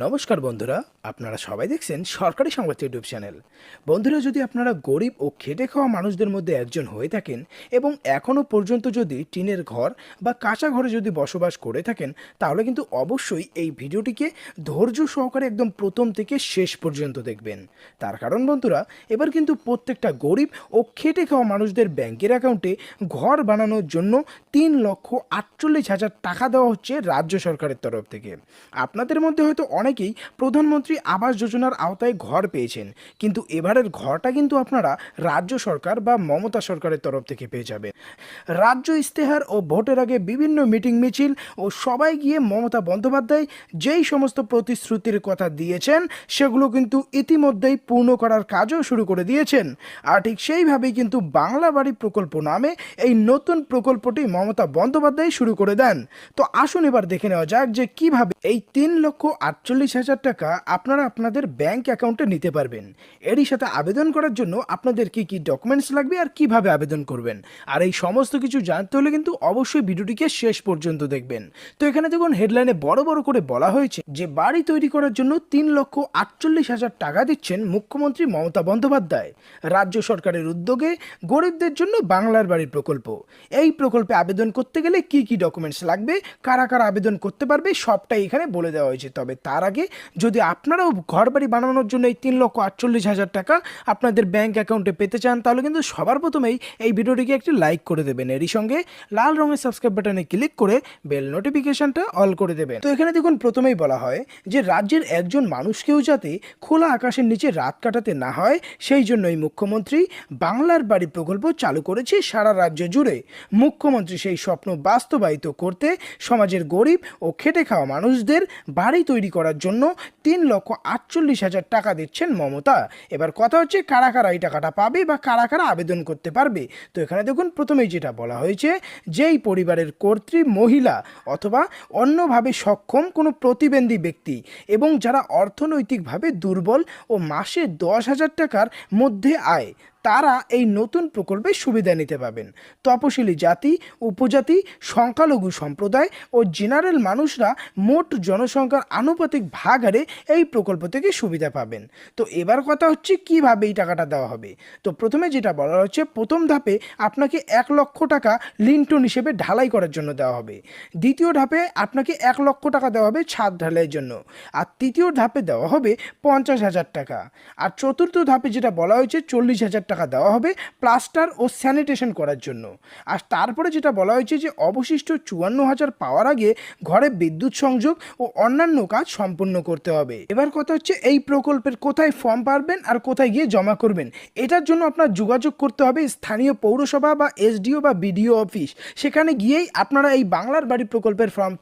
নমস্কার বন্ধুরা, আপনারা সবাই দেখছেন সরকারি সংবাদ ইউটিউব চ্যানেল। বন্ধুরা, যদি আপনারা গরিব ও খেটে খাওয়া মানুষদের মধ্যে একজন হয়ে থাকেন এবং এখনও পর্যন্ত যদি টিনের ঘর বা কাঁচা ঘরে যদি বসবাস করে থাকেন, তাহলে কিন্তু অবশ্যই এই ভিডিওটিকে ধৈর্য সহকারে একদম প্রথম থেকে শেষ পর্যন্ত দেখবেন। তার কারণ বন্ধুরা, এবার কিন্তু প্রত্যেকটা গরিব ও খেটে খাওয়া মানুষদের ব্যাংকের অ্যাকাউন্টে ঘর বানানোর জন্য 3,48,000 টাকা দেওয়া হচ্ছে রাজ্য সরকারের তরফ থেকে। আপনাদের মধ্যে হয়তো অনেকেই প্রধানমন্ত্রী আবাস যোজনার আওতায় ঘর পেয়েছেন, কিন্তু এবারের ঘরটা কিন্তু আপনারা রাজ্য সরকার বা মমতা সরকারের তরফ থেকে পেয়ে যাবেন। রাজ্য ইস্তেহার ও ভোটের আগে বিভিন্ন মিটিং মিছিল ও সবাই গিয়ে মমতা বন্দ্যোপাধ্যায় যেই সমস্ত প্রতিশ্রুতির কথা দিয়েছেন সেগুলো কিন্তু ইতিমধ্যেই পূর্ণ করার কাজও শুরু করে দিয়েছেন। আর ঠিক সেইভাবেই কিন্তু বাংলা বাড়ি প্রকল্প নামে এই নতুন প্রকল্পটি মমতা বন্দ্যোপাধ্যায় শুরু করে দেন। তো আসুন এবার দেখে নেওয়া যাক যে কিভাবে এই 3,48,000 টাকা আপনারা আপনাদের ব্যাংক অ্যাকাউন্টে নিতে পারবেন। এরই সাথে আবেদন করার জন্য আপনাদের কি কি ডকুমেন্টস লাগবে আর কিভাবে আবেদন করবেন, আর এই সমস্ত কিছু জানতে হলে কিন্তু অবশ্যই ভিডিওটিকে শেষ পর্যন্ত দেখবেন। তো এখানে দেখুন হেডলাইনে বড় বড় করে বলা হয়েছে যে বাড়ি তৈরি করার জন্য 3,48,000 টাকা দিচ্ছেন মুখ্যমন্ত্রী মমতা বন্দ্যোপাধ্যায়। রাজ্য সরকারের উদ্যোগে গরিবদের জন্য বাংলার বাড়ি প্রকল্প। এই প্রকল্পে আবেদন করতে গেলে কি কি ডকুমেন্টস লাগবে, কারা কারা আবেদন করতে পারবে, সবটাই এখানে বলে দেওয়া হয়েছে। তবে তার আগে যদি আপনারাও ঘর বাড়ি বানানোর জন্য এই 3,48,000 টাকা আপনাদের ব্যাংক অ্যাকাউন্টে পেতে চান, তাহলে কিন্তু সবার প্রথমেই এই ভিডিওটিকে একটি লাইক করে দেবেন। এরই সঙ্গে লাল রঙের সাবস্ক্রাইব বাটনে ক্লিক করে বেল নোটিফিকেশনটা অল করে দেবেন। তো এখানে দেখুন প্রথমেই বলা হয় যে রাজ্যের একজন মানুষকেও যাতে খোলা আকাশের নিচে রাত কাটাতে না হয়, সেই জন্যই মুখ্যমন্ত্রী বাংলার বাড়ি প্রকল্প চালু করেছে সারা রাজ্য জুড়ে। মুখ্যমন্ত্রী সেই স্বপ্ন বাস্তবায়িত করতে সমাজের গরিব ও খেটে খাওয়া মানুষদের বাড়ি তৈরি করার জন্য 3,48,000 টাকা দিচ্ছেন মমতা। এবার কথা হচ্ছে কারা কারা এই টাকাটা পাবে বা কারা কারা আবেদন করতে পারবে। তো এখানে দেখুন প্রথমেই যেটা বলা হয়েছে, যেই পরিবারের কর্ত্রী মহিলা অথবা অন্যভাবে সক্ষম কোনো প্রতিবন্ধী ব্যক্তি এবং যারা অর্থনৈতিকভাবে দুর্বল ও মাসে 10,000 টাকার মধ্যে আয়, তারা এই নতুন প্রকল্পের সুবিধা নিতে পাবেন। তপশিলি জাতি, উপজাতি, সংখ্যালঘু সম্প্রদায় ও জেনারেল মানুষরা মোট জনসংখ্যার আনুপাতিক ভাগ হারে এই প্রকল্প থেকে সুবিধা পাবেন। তো এবার কথা হচ্ছে কিভাবে এই টাকাটা দেওয়া হবে। তো প্রথমে যেটা বলা হচ্ছে, প্রথম ধাপে আপনাকে 1,00,000 টাকা লিন্টন হিসেবে ঢালাই করার জন্য দেওয়া হবে। দ্বিতীয় ধাপে আপনাকে 1,00,000 টাকা দেওয়া হবে ছাদ ঢালাইয়ের জন্য। আর তৃতীয় ধাপে দেওয়া হবে 50,000 টাকা। আর চতুর্থ ধাপে যেটা বলা হয়েছে 40,000 টাকা দেওয়া হবে প্লাস্টার ও স্যানিটেশন করার জন্য। আর তারপরে যেটা বলা হয়েছে যে অবশিষ্ট 54,000 পাওয়ার আগে ঘরে বিদ্যুৎ সংযোগ ও অন্যান্য কাজ সম্পূর্ণ করতে হবে। এবার কথা হচ্ছে এই প্রকল্পের কোথায় ফর্ম পাবেন আর কোথায় গিয়ে জমা করবেন। এটার জন্য আপনার যোগাযোগ করতে হবে স্থানীয় পৌরসভা বা এসডিও বা বিডিও অফিস। সেখানে গিয়েই আপনারা এই বাংলার বাড়ি প্রকল্পের ফর্ম পেয়ে